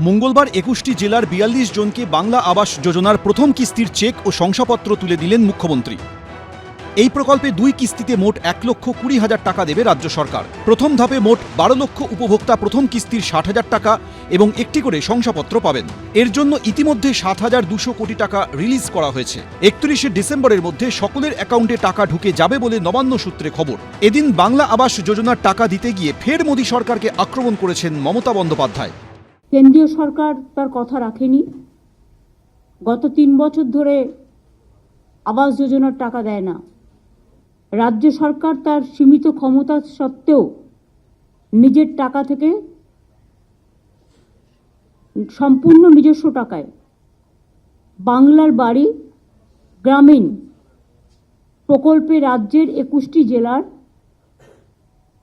মঙ্গলবার ২১টি জেলার ৪২ জনকে বাংলা আবাস যোজনার প্রথম কিস্তির চেক ও শংসাপত্র তুলে দিলেন মুখ্যমন্ত্রী। এই প্রকল্পে ২ কিস্তিতে মোট ১,২০,০০০ টাকা দেবে রাজ্য সরকার। প্রথম ধাপে মোট ১২ লক্ষ উপভোক্তা প্রথম কিস্তির ৬০,০০০ টাকা এবং একটি করে শংসাপত্র পাবেন। এর জন্য ইতিমধ্যে ৭,২০০ কোটি টাকা রিলিজ করা হয়েছে। ৩১শে ডিসেম্বরের মধ্যে সকলের অ্যাকাউন্টে টাকা ঢুকে যাবে বলে নবান্ন সূত্রে খবর। এদিন বাংলা আবাস যোজনার টাকা দিতে গিয়ে ফের মোদী সরকারকে আক্রমণ করেছেন মমতা বন্দ্যোপাধ্যায়। কেন্দ্রীয় সরকার তার কথা রাখেনি। গত ৩ বছর ধরে আবাস যোজনার টাকা দেয় না। রাজ্য সরকার তার সীমিত ক্ষমতা সত্ত্বেও নিজের টাকা থেকে সম্পূর্ণ নিজস্ব টাকায় বাংলার বাড়ি গ্রামীণ প্রকল্পে রাজ্যের ২১টি জেলার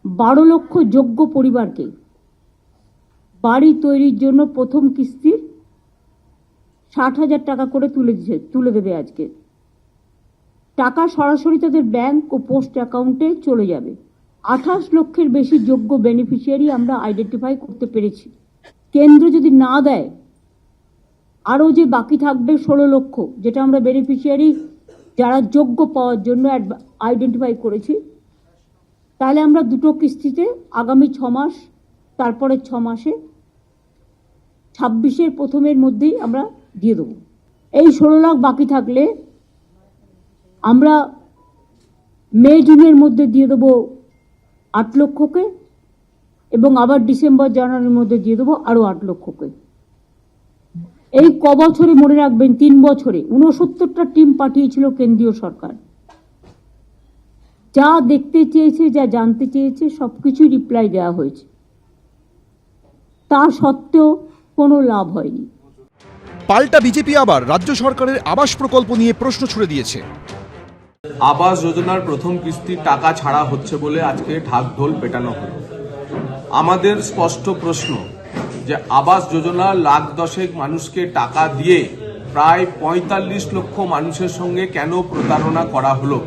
১২ লক্ষ যোগ্য পরিবারকে বাড়ি তৈরির জন্য প্রথম কিস্তির ৬০,০০০ টাকা করে তুলে দেবে। আজকে টাকা সরাসরি তাদের ব্যাংক ও পোস্ট অ্যাকাউন্টে চলে যাবে। ২৮ লক্ষের বেশি যোগ্য বেনিফিশিয়ারি আমরা আইডেন্টিফাই করতে পেরেছি। কেন্দ্র যদি না দেয় আরও যে বাকি থাকবে ১৬ লক্ষ, যেটা আমরা বেনিফিশিয়ারি যারা যোগ্য পাওয়ার জন্য আইডেন্টিফাই করেছি, তাহলে আমরা দুটো কিস্তিতে আগামী ৬ মাস, তারপরে ৬ মাসে ২৬-এর প্রথমের মধ্যেই আমরা দিয়ে দেবো। এই ১৬ লাখ বাকি থাকলে আমরা মে জুনের মধ্যে দিয়ে দেবো ৮ লক্ষকে এবং আবার ডিসেম্বর জানুয়ারির মধ্যে দিয়ে দেবো আরও ৮ লক্ষকে। এই বছরে মনে রাখবেন, ৩ বছরে ৬৯টা টিম পাঠিয়েছিল কেন্দ্রীয় সরকার। যা দেখতে চেয়েছে, যা জানতে চেয়েছে সবকিছুই রিপ্লাই দেওয়া হয়েছে। তা সত্ত্বেও কোনো লাভ হয়নি। পাল্টা বিজেপি আবার রাজ্য সরকারের আবাস প্রকল্প নিয়ে প্রশ্ন ছুড়ে দিয়েছে। আবাস যোজনার প্রথম কিস্তির টাকা ছাড়া হচ্ছে বলে আজকে ঢাকঢোল পেটানো হলো। আমাদের স্পষ্ট প্রশ্ন যে আবাস যোজনা লাখ দশেক মানুষকে টাকা দিয়ে প্রায় ৪৫ লক্ষ মানুষের সঙ্গে কেন প্রতারণা করা হলো?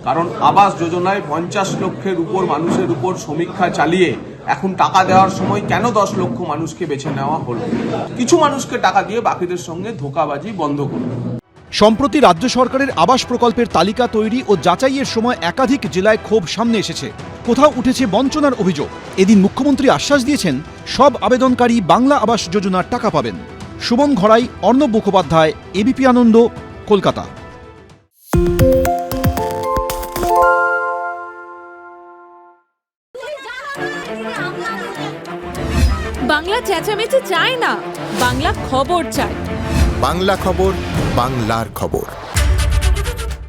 কারণ আবাস যোজনায় ৫০ লক্ষের উপর মানুষের উপর সমীক্ষা চালিয়ে এখন টাকা দেওয়ার সময় কেন ১০ লক্ষ মানুষকে বেছে নেওয়া হলো? কিছু মানুষকে টাকা দিয়ে বাকিদের সঙ্গে ধোঁকাবাজি বন্ধ করুন। সম্প্রতি রাজ্য সরকারের আবাস প্রকল্পের তালিকা তৈরি ও যাচাইয়ের সময় একাধিক জেলায় ক্ষোভ সামনে এসেছে। কোথাও উঠেছে বঞ্চনার অভিযোগ। এদিন মুখ্যমন্ত্রী আশ্বাস দিয়েছেন সব আবেদনকারী বাংলা আবাস যোজনার টাকা পাবেন। সুমন ঘড়াই, অর্ণব মুখোপাধ্যায়, এবিপি আনন্দ, কলকাতা। বাংলা চেঁচামেচি চায় না, বাংলা খবর চায়। বাংলা খবর, বাংলার খবর।